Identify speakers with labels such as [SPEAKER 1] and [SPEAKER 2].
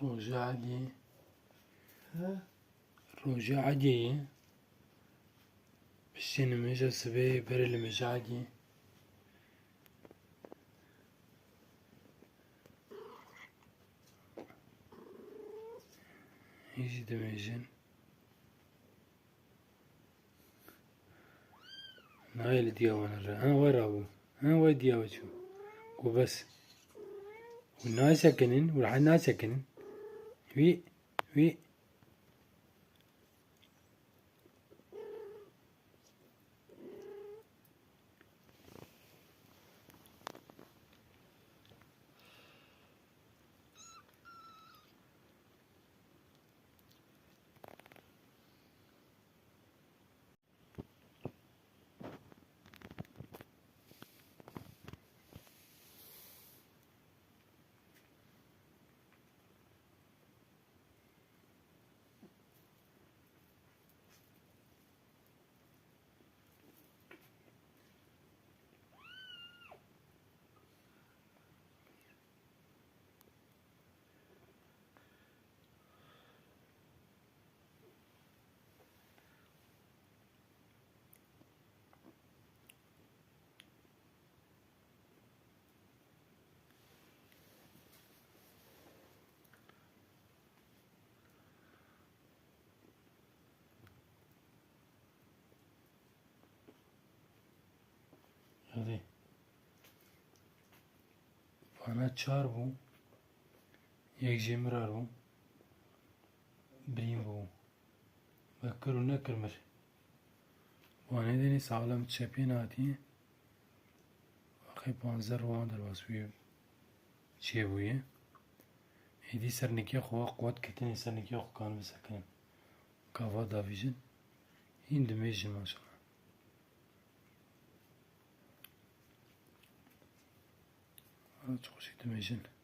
[SPEAKER 1] روجا عادي
[SPEAKER 2] ها
[SPEAKER 1] روجا عادي بشين مجا سبي بري مجا عادي يجي دميجن هاي اللي دياوانا را ها وين رابو ها وين دياوتشو وبس والناس سكنن وراح الناس سكنن وي هذي فانا چار بو یک جمرار بو بریم بو بکر و نکر مر وانه دینی سالم چپین آتی آخی 15 روان در واسوی چه بویه ایدی سرنکی خواه قوت کتنی سرنکی خواه کان بسکنن کافا داویجن این دمیجن ماشاءالله çok şey demeyeceksin.